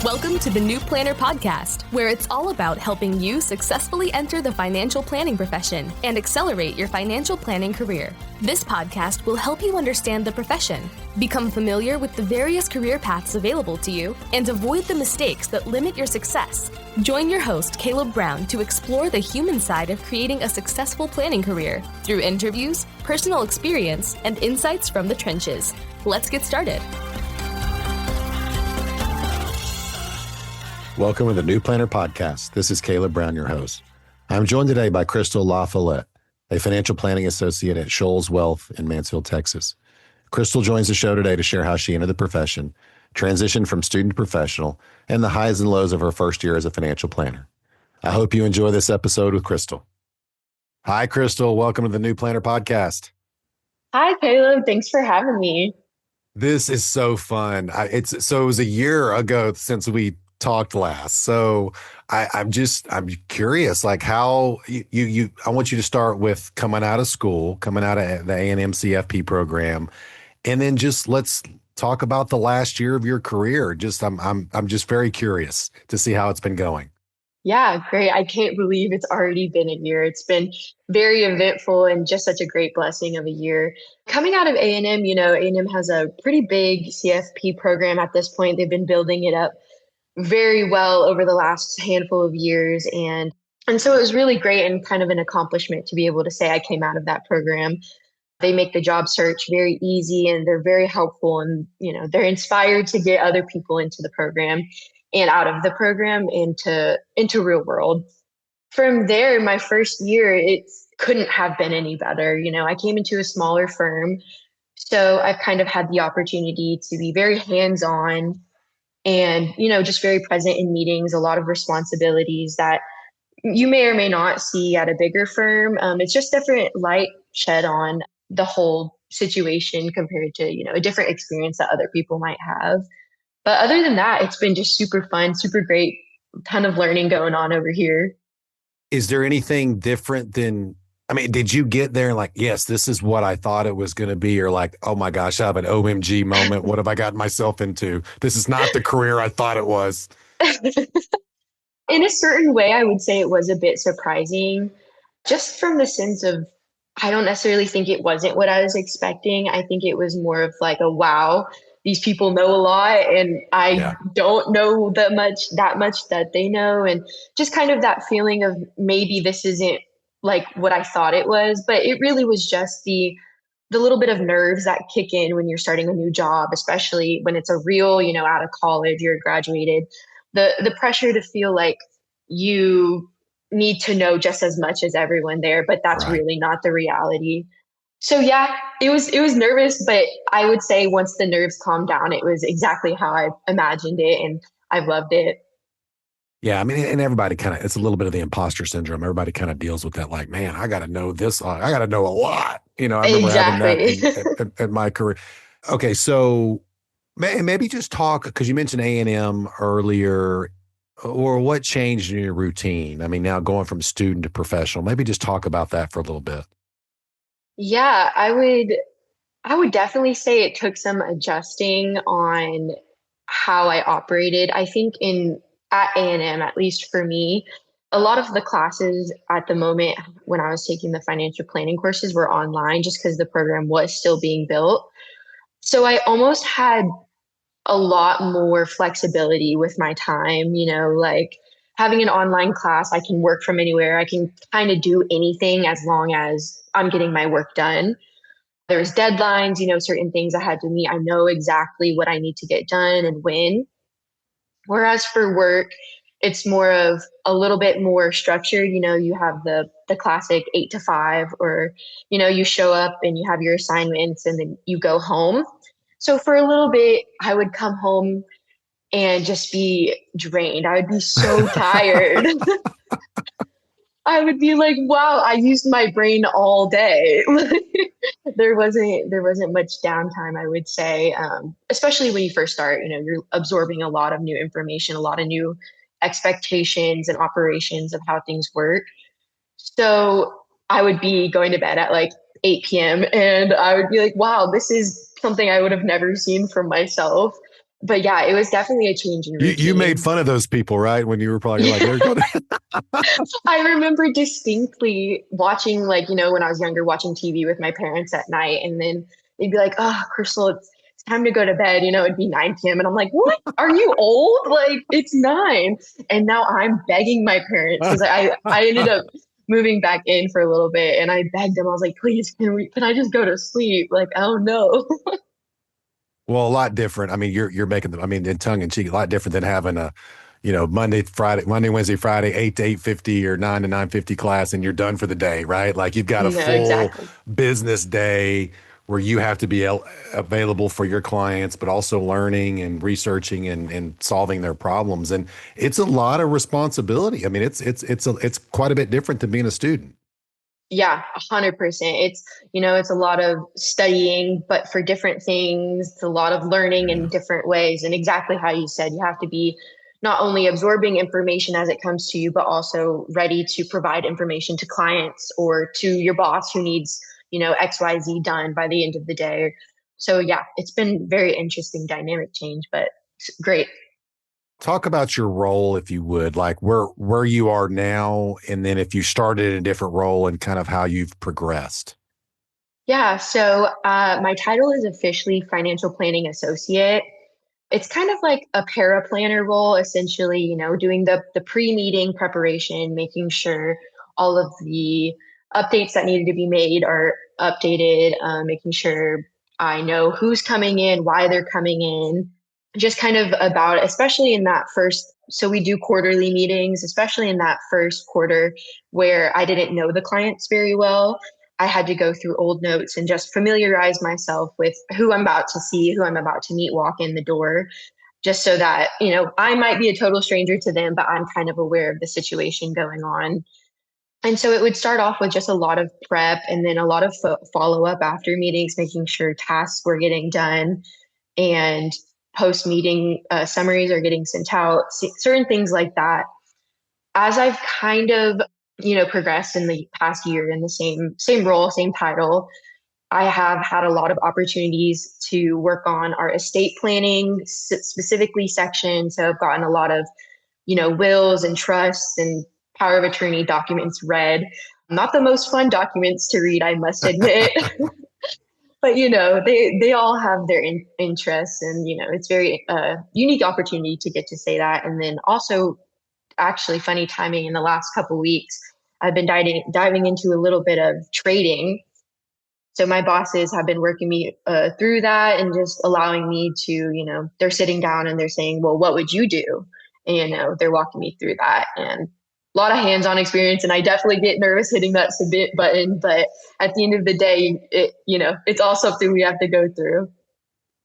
Welcome to the New Planner Podcast, where it's all about helping you successfully enter the financial planning profession and accelerate your financial planning career. This podcast will help you understand the profession, become familiar with the various career paths available to you, and avoid the mistakes that limit your success. Join your host, Caleb Brown, to explore the human side of creating a successful planning career through interviews, personal experience, and insights from the trenches. Let's get started. Welcome to the New Planner Podcast. This is Caleb Brown, your host. I'm joined today by Krystal LaFollette, a financial planning associate at Schulz Wealth in Mansfield, Texas. Krystal joins the show today to share how she entered the profession, transitioned from student to professional, and the highs and lows of her first year as a financial planner. I hope you enjoy this episode with Krystal. Hi, Krystal. Welcome to the New Planner Podcast. Hi, Caleb. Thanks for having me. This is so fun. It was a year ago since we talked last. So I'm curious, like how I want you to start with coming out of school, coming out of the A&M CFP program, and then just let's talk about the last year of your career. I'm just very curious to see how it's been going. Yeah, great. I can't believe it's already been a year. It's been very eventful and just such a great blessing of a year. Coming out of A&M, A&M has a pretty big CFP program at this point. They've been building it up very well over the last handful of years. And so it was really great and kind of an accomplishment to be able to say I came out of that program. They make the job search very easy and they're very helpful, and they're inspired to get other people into the program and out of the program into real world. From there, my first year, it couldn't have been any better. I came into a smaller firm, so I've kind of had the opportunity to be very hands-on and, just very present in meetings, a lot of responsibilities that you may or may not see at a bigger firm. It's just different light shed on the whole situation compared to, a different experience that other people might have. But other than that, it's been just super fun, super great, ton of learning going on over here. Is there anything different did you get there and like, yes, this is what I thought it was going to be? Or like, oh my gosh, I have an OMG moment. What have I gotten myself into? This is not the career I thought it was. In a certain way, I would say it was a bit surprising, just from the sense of, I don't necessarily think it wasn't what I was expecting. I think it was more of like a, wow, these people know a lot and I don't know that much that they know. And just kind of that feeling of maybe this isn't like what I thought it was, but it really was just the little bit of nerves that kick in when you're starting a new job, especially when it's a real, out of college, you're graduated, the pressure to feel like you need to know just as much as everyone there, but that's really not the reality. So yeah, it was nervous, but I would say once the nerves calmed down, it was exactly how I imagined it, and I've loved it. Yeah, and everybody it's a little bit of the imposter syndrome. Everybody kind of deals with that, like, man, I got to know this. I got to know a lot. I remember having that in my career. Okay, so maybe just talk, because you mentioned A&M earlier, or what changed in your routine? Now going from student to professional, maybe just talk about that for a little bit. Yeah, I would definitely say it took some adjusting on how I operated. I think at A&M, at least for me, a lot of the classes at the moment when I was taking the financial planning courses were online just because the program was still being built. So I almost had a lot more flexibility with my time, like having an online class, I can work from anywhere. I can kind of do anything as long as I'm getting my work done. There's deadlines, certain things I had to meet. I know exactly what I need to get done and when. Whereas for work, it's more of a little bit more structured. You have the classic 8 to 5, or, you show up and you have your assignments and then you go home. So for a little bit, I would come home and just be drained. I would be so tired. I would be like, wow, I used my brain all day. There wasn't much downtime, I would say, especially when you first start. You're absorbing a lot of new information, a lot of new expectations and operations of how things work. So I would be going to bed at like 8 p.m. and I would be like, wow, this is something I would have never seen from myself. But yeah, it was definitely a change in You made routine. fun of those people, right? When you were probably like, they're going I remember distinctly watching, like, when I was younger, watching TV with my parents at night, and then they'd be like, "Oh, Crystal, it's time to go to bed." It'd be 9 p.m. And I'm like, "What? Are you old? Like, it's 9." And now I'm begging my parents because I ended up moving back in for a little bit, and I begged them. I was like, "Please, can I just go to sleep?" Like, oh no. Well, a lot different. I mean, you're making them. I mean, in tongue in cheek, a lot different than having a, Monday, Wednesday, Friday, 8 to 8:50 or 9 to 9:50 class, and you're done for the day, right? Like you've got a No, full exactly. business day where you have to be available for your clients, but also learning and researching and solving their problems. And it's a lot of responsibility. I mean, it's quite a bit different than being a student. Yeah, 100%. It's a lot of studying, but for different things. It's a lot of learning in Yeah. different ways. And exactly how you said, you have to be not only absorbing information as it comes to you, but also ready to provide information to clients or to your boss who needs, XYZ done by the end of the day. So yeah, it's been very interesting dynamic change, but it's great. Talk about your role, if you would, like where you are now, and then if you started in a different role and kind of how you've progressed. Yeah, so my title is officially financial planning associate. It's kind of like a paraplanner role, essentially, doing the pre-meeting preparation, making sure all of the updates that needed to be made are updated, making sure I know who's coming in, why they're coming in, just kind of about, especially in that first. So we do quarterly meetings, especially in that first quarter where I didn't know the clients very well. I had to go through old notes and just familiarize myself with who I'm about to see, who I'm about to meet walk in the door, just so that, I might be a total stranger to them, but I'm kind of aware of the situation going on. And so it would start off with just a lot of prep and then a lot of follow up after meetings, making sure tasks were getting done and post meeting summaries are getting sent out, certain things like that. As I've kind of, progressed in the past year in the same role, same title, I have had a lot of opportunities to work on our estate planning, specifically section. So I've gotten a lot of, wills and trusts and power of attorney documents read. Not the most fun documents to read, I must admit. But they all have their interests, and it's very unique opportunity to get to say that. And then also, actually, funny timing in the last couple weeks, I've been diving into a little bit of trading. So my bosses have been working me through that and just allowing me to, they're sitting down and they're saying, well, what would you do? And, they're walking me through that, and a lot of hands-on experience. And I definitely get nervous hitting that submit button, but at the end of the day, it's all something we have to go through.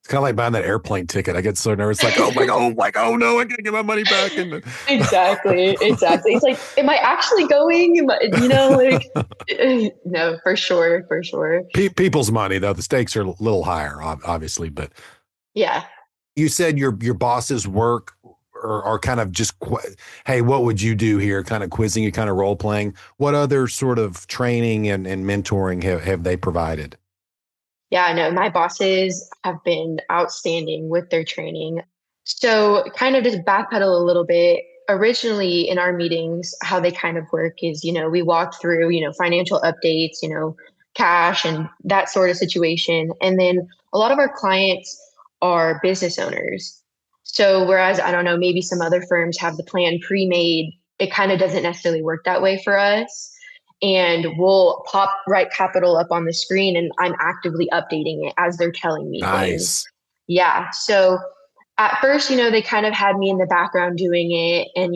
It's kind of like buying that airplane ticket. I get so nervous, like, oh my god, like, oh no, I gotta get my money back. And Exactly. Exactly. It's like, am I actually going? Like, no, for sure. For sure. people's money, though, the stakes are a little higher, obviously. But Yeah. you said your boss's work are kind of just, hey, what would you do here? Kind of quizzing you, kind of role playing. What other sort of training and mentoring have they provided? Yeah, no, my bosses have been outstanding with their training. So, kind of just backpedal a little bit. Originally, in our meetings, how they kind of work is, we walk through, financial updates, cash and that sort of situation. And then a lot of our clients are business owners. So, whereas I don't know, maybe some other firms have the plan pre made, it kind of doesn't necessarily work that way for us, and we'll pop Right Capital up on the screen and I'm actively updating it as they're telling me things. Nice. Yeah. So at first, they kind of had me in the background doing it, and,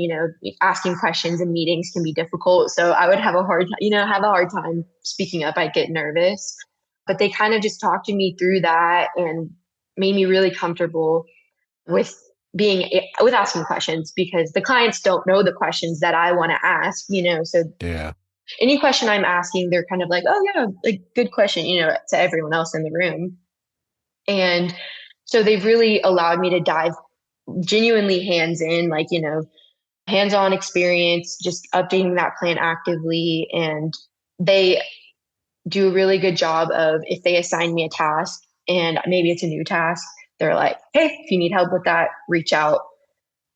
asking questions in meetings can be difficult. So I would have a hard time speaking up. I'd get nervous, but they kind of just talked to me through that and made me really comfortable with with asking questions, because the clients don't know the questions that I want to ask, so Yeah. any question I'm asking, they're kind of like, oh, yeah, like good question, to everyone else in the room. And so they've really allowed me to dive genuinely hands in, like, hands on experience, just updating that plan actively. And they do a really good job of, if they assign me a task and maybe it's a new task, they're like, hey, if you need help with that, reach out.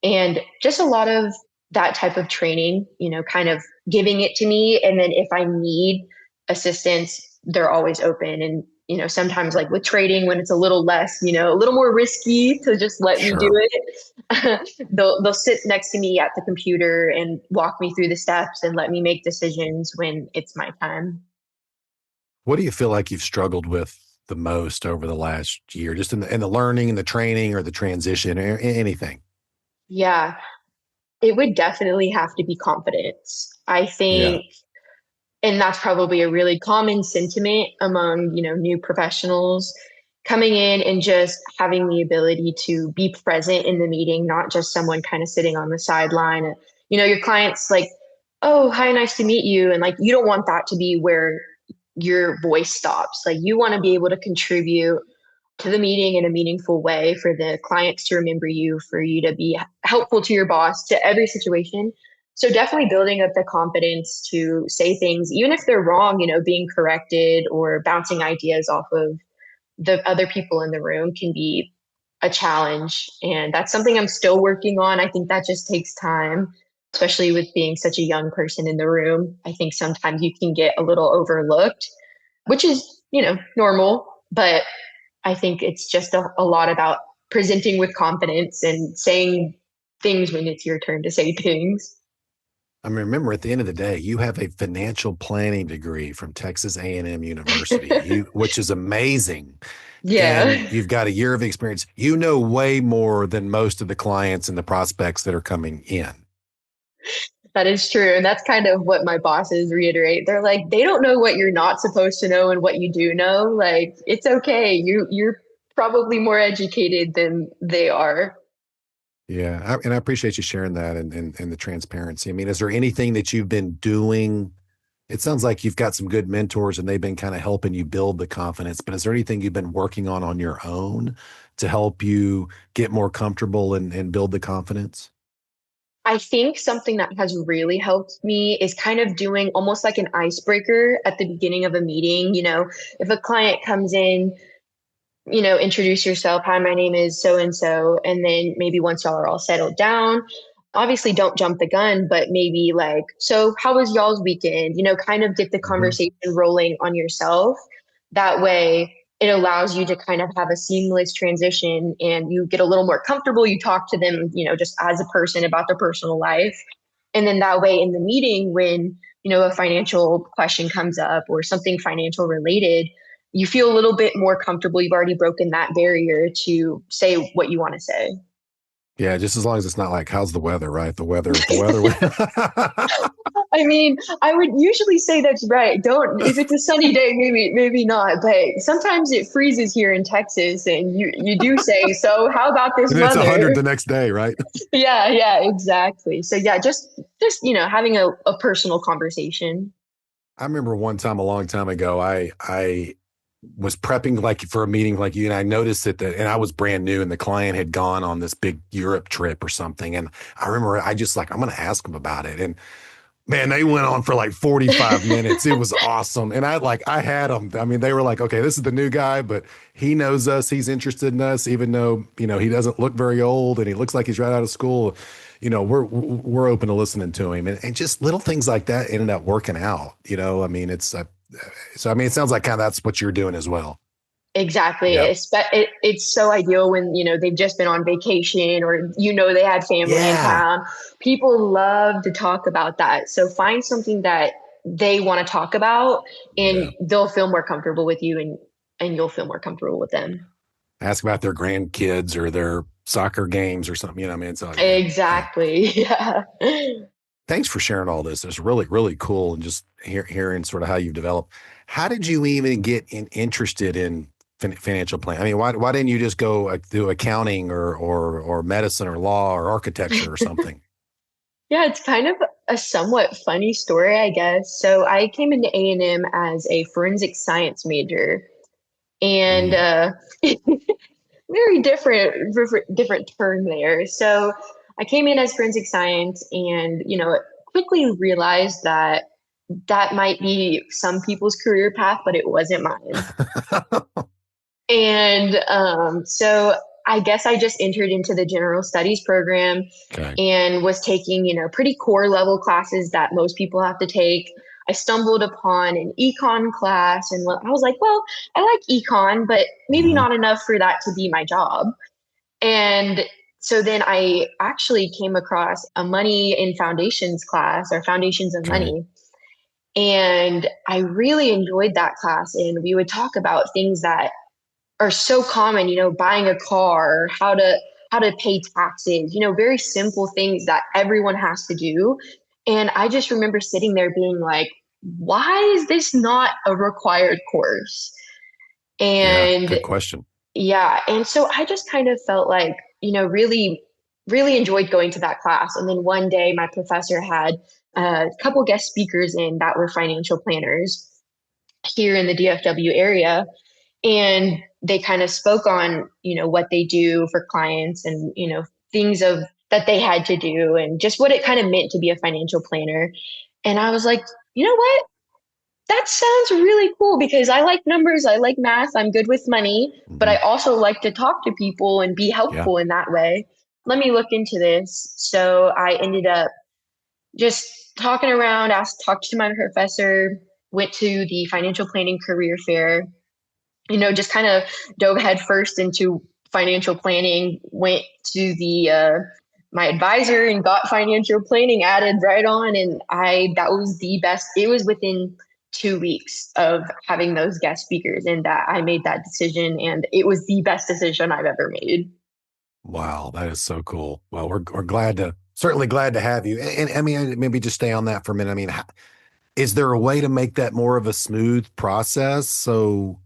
And just a lot of that type of training, kind of giving it to me. And then if I need assistance, they're always open. And, sometimes like with trading, when it's a little less, a little more risky to just let me do Sure. it, they'll sit next to me at the computer and walk me through the steps and let me make decisions when it's my time. What do you feel like you've struggled with the most over the last year, just in the learning and the training or the transition or anything? Yeah, it would definitely have to be confidence. I Yeah. think, and that's probably a really common sentiment among, new professionals coming in and just having the ability to be present in the meeting, not just someone kind of sitting on the sideline. Your client's like, oh, hi, nice to meet you. And like, you don't want that to be where your voice stops. Like, you want to be able to contribute to the meeting in a meaningful way for the clients to remember you, for you to be helpful to your boss, to every situation. So definitely building up the confidence to say things, even if they're wrong, being corrected or bouncing ideas off of the other people in the room can be a challenge. And that's something I'm still working on. I think that just takes time, especially with being such a young person in the room. I think sometimes you can get a little overlooked, which is, normal. But I think it's just a lot about presenting with confidence and saying things when it's your turn to say things. I mean, remember, at the end of the day, you have a financial planning degree from Texas A&M University, which is amazing. And Yeah, you've got a year of experience. You know way more than most of the clients and the prospects that are coming in. that is true. And that's kind of what my bosses reiterate. They're like, they don't know what you're not supposed to know and what you do know. Like, it's okay. You're probably more educated than they are. Yeah, and I appreciate you sharing that and the transparency. I mean, is there anything that you've been doing? It sounds like you've got some good mentors and they've been kind of helping you build the confidence, but is there anything you've been working on your own to help you get more comfortable and build the confidence? I think something that has really helped me is kind of doing almost like an icebreaker at the beginning of a meeting. If a client comes in, introduce yourself. Hi, my name is so and so. And then maybe once y'all are all settled down, obviously don't jump the gun, but maybe like, so how was y'all's weekend? Kind of get the Mhm. conversation rolling on yourself. That way, it allows you to kind of have a seamless transition and you get a little more comfortable. You talk to them, just as a person about their personal life. And then that way in the meeting, when, a financial question comes up or something financial related, you feel a little bit more comfortable. You've already broken that barrier to say what you want to say. Yeah, just as long as it's not like, how's the weather, right? The weather. I mean, I would usually say that's right. Don't, if it's a sunny day, maybe not. But sometimes it freezes here in Texas, and you do say, so how about this And it's 100 weather? the next day, right? Yeah, exactly. So yeah, just having a personal conversation. I remember one time a long time ago, I was prepping like for a meeting like you, and I noticed and I was brand new and the client had gone on this big Europe trip or something. And I remember I just like, I'm going to ask them about it. And man, they went on for like 45 minutes. It was awesome. And I had them. I mean, they were like, okay, this is the new guy, but he knows us. He's interested in us, even though, he doesn't look very old and he looks like he's right out of school. We're open to listening to him, and just little things like that ended up working out. I mean, so I mean, it sounds like kind of that's what you're doing as well. Exactly. Yep. It's so ideal when, they've just been on vacation or, they had family in Yeah. town. People love to talk about that. So find something that they want to talk about Yeah. and they'll feel more comfortable with you and you'll feel more comfortable with them. Ask about their grandkids or their soccer games or something. I mean, so yeah. Yeah. Exactly. Yeah. Thanks for sharing all this. It's really, really cool. And just hearing sort of how you've developed. How did you even get interested in financial planning? I mean, why didn't you just go do accounting or medicine or law or architecture or something? Yeah, it's kind of a somewhat funny story, I guess. So I came into A&M as a forensic science major and Mm. very different turn there. So I came in as forensic science and, quickly realized that that might be some people's career path, but it wasn't mine. And so I guess I just entered into the general studies program Okay. and was taking, pretty core level classes that most people have to take. I stumbled upon an econ class and I was like, well, I like econ, but maybe Hmm. not enough for that to be my job. And so then I actually came across a money in foundations class or foundations of Okay. money. And I really enjoyed that class. And we would talk about things that are so common, buying a car, how to pay taxes, very simple things that everyone has to do. And I just remember sitting there being like, why is this not a required course? Yeah. And Good question. yeah, and so I just kind of felt like, really, really enjoyed going to that class. And then one day my professor had a couple guest speakers in that were financial planners here in the DFW area. And they kind of spoke on, what they do for clients and, things of that they had to do and just what it kind of meant to be a financial planner. And I was like, you know what? That sounds really cool because I like numbers, I like math, I'm good with money, but Hmm. I also like to talk to people and be Yeah. helpful in that way. Let me look into this. So I ended up just talking around, talked to my professor, went to the financial planning career fair, just kind of dove headfirst into financial planning, went to the my advisor and got financial planning added right on. And that was the best. It was within 2 weeks of having those guest speakers and that I made that decision. And it was the best decision I've ever made. Wow, that is so cool. Well, we're certainly glad to have you. And I mean, maybe just stay on that for a minute. I mean, is there a way to make that more of a smooth process so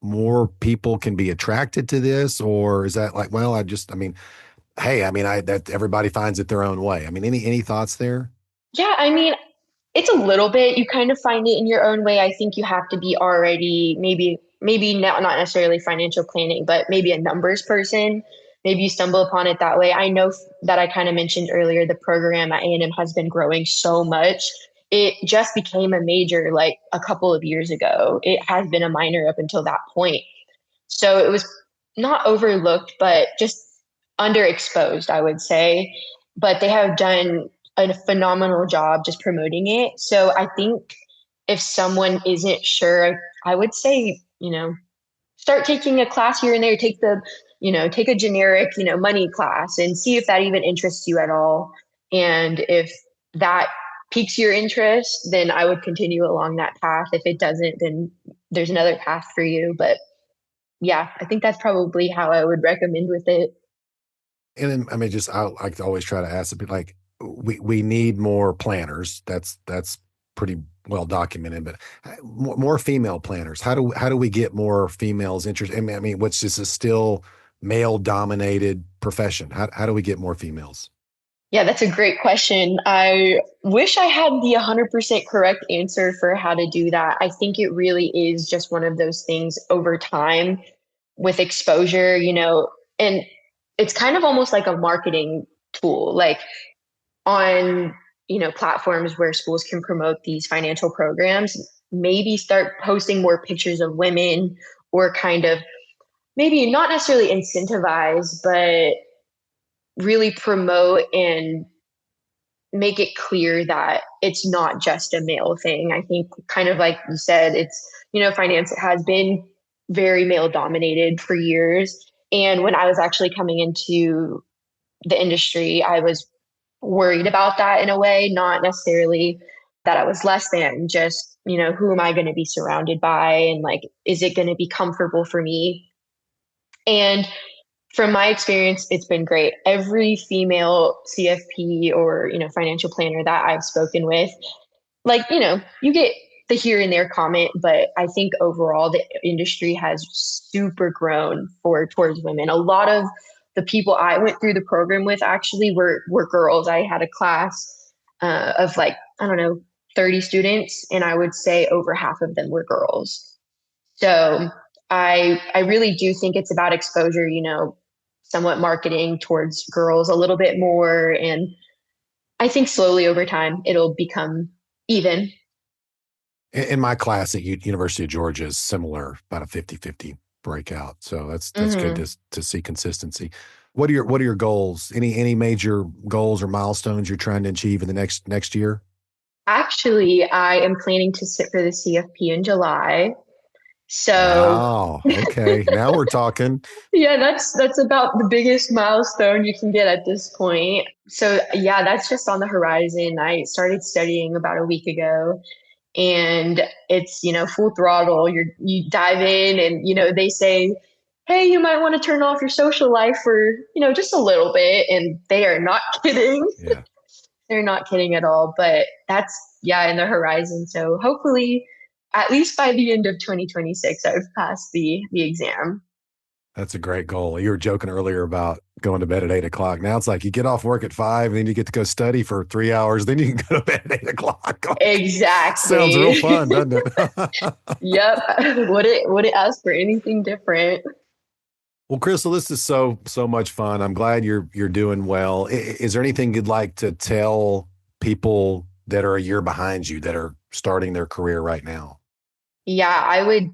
more people can be attracted to this? Or is that like, well, I mean, hey, I mean, that everybody finds it their own way. I mean, any thoughts there? Yeah, I mean, it's a little bit. You kind of find it in your own way. I think you have to be already maybe not necessarily financial planning, but maybe a numbers person. Maybe you stumble upon it that way. I know that I kind of mentioned earlier the program at A&M has been growing so much. It just became a major like a couple of years ago. It has been a minor up until that point. So it was not overlooked, but just underexposed, I would say. But they have done a phenomenal job just promoting it. So I think if someone isn't sure, I would say, start taking a class here and there, take a generic, money class and see if that even interests you at all. And if that piques your interest, then I would continue along that path. If it doesn't, then there's another path for you. But yeah, I think that's probably how I would recommend with it. And then, I mean, I like to always try to ask people like, we need more planners. That's pretty well documented, but more female planners. How do we get more females interested? I mean, what's this is still male dominated profession? How do we get more females? Yeah, that's a great question. I wish I had the 100% correct answer for how to do that. I think it really is just one of those things over time with exposure, and it's kind of almost like a marketing tool, like on, platforms where schools can promote these financial programs, maybe start posting more pictures of women or kind of maybe not necessarily incentivize, but really promote and make it clear that it's not just a male thing. I think kind of like you said, finance has been very male dominated for years. And when I was actually coming into the industry, I was worried about that in a way, not necessarily that I was less than, just, who am I going to be surrounded by? And like, is it going to be comfortable for me? And from my experience, it's been great. Every female CFP or, financial planner that I've spoken with, like, you get the here and there comment, but I think overall the industry has super grown towards women. A lot of the people I went through the program with actually were girls. I had a class of like, I don't know, 30 students, and I would say over half of them were girls. So I really do think it's about exposure, somewhat marketing towards girls a little bit more. And I think slowly over time it'll become even. In my class at University of Georgia is similar, about a 50-50 break out. So that's good Hmm. to see consistency. What are your goals? Any major goals or milestones you're trying to achieve in the next year? Actually, I am planning to sit for the CFP in July. So Wow. Okay. Now we're talking. yeah, that's about the biggest milestone you can get at this point. So yeah, that's just on the horizon. I started studying about a week ago, and it's, full throttle. You dive in, and they say, "Hey, you might want to turn off your social life for, just a little bit." And they are not kidding. Yeah. They're not kidding at all, but that's, yeah, in the horizon. So hopefully at least by the end of 2026, I've passed the exam. That's a great goal. You were joking earlier about going to bed at 8 o'clock. Now it's like you get off work at 5 and then you get to go study for 3 hours. Then you can go to bed at 8 o'clock. Like, sounds real Exactly. fun, doesn't it? Yep. Would it ask for anything different? Well, Krystal, this is so much fun. I'm glad you're doing well. Is there anything you'd like to tell people that are a year behind you that are starting their career right now? Yeah, I would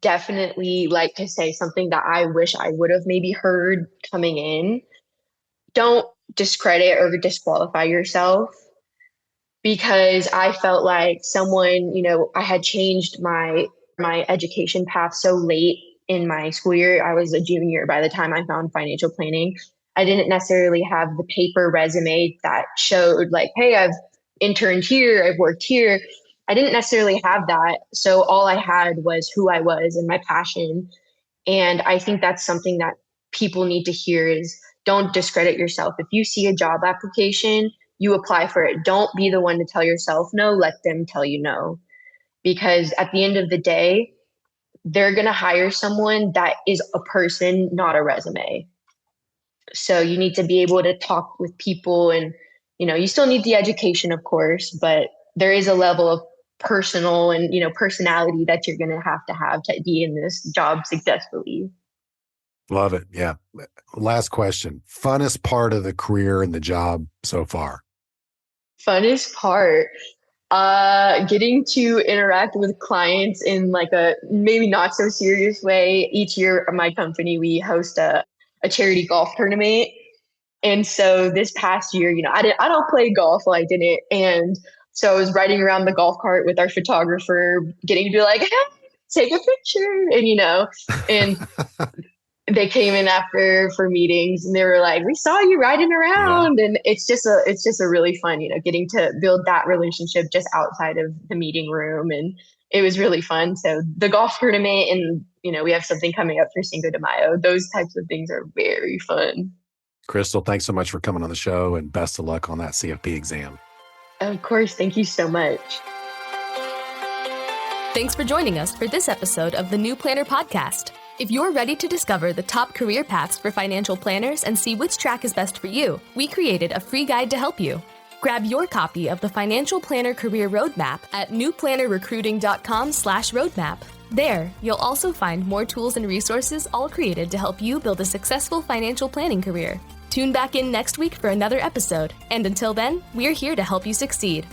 definitely like to say something that I wish I would have maybe heard coming in. Don't discredit or disqualify yourself, because I felt like someone, I had changed my education path so late in my school year. I was a junior by the time I found financial planning. I didn't necessarily have the paper resume that showed like, hey, I've interned here, I've worked here. I didn't necessarily have that. So all I had was who I was and my passion. And I think that's something that people need to hear is don't discredit yourself. If you see a job application, you apply for it. Don't be the one to tell yourself no, let them tell you no. Because at the end of the day, they're going to hire someone that is a person, not a resume. So you need to be able to talk with people, and you still need the education, of course, but there is a level of personal and personality that you're going to have to be in this job successfully. Love it. Yeah. Last question. Funnest part of the career and the job so far? Funnest part, getting to interact with clients in like a maybe not so serious way. Each year at my company, we host a charity golf tournament. And so this past year, I don't play golf. Well, I didn't. And so I was riding around the golf cart with our photographer, getting to be like, hey, take a picture. And, and they came in after for meetings, and they were like, we saw you riding Yeah. around. And it's just a really fun, getting to build that relationship just outside of the meeting room. And it was really fun. So the golf tournament, and we have something coming up for Cinco de Mayo. Those types of things are very fun. Krystal, thanks so much for coming on the show and best of luck on that CFP exam. Of course. Thank you so much. Thanks for joining us for this episode of the New Planner Podcast. If you're ready to discover the top career paths for financial planners and see which track is best for you, we created a free guide to help you. Grab your copy of the Financial Planner Career Roadmap at newplannerrecruiting.com/roadmap. There, you'll also find more tools and resources all created to help you build a successful financial planning career. Tune back in next week for another episode, and until then, we're here to help you succeed.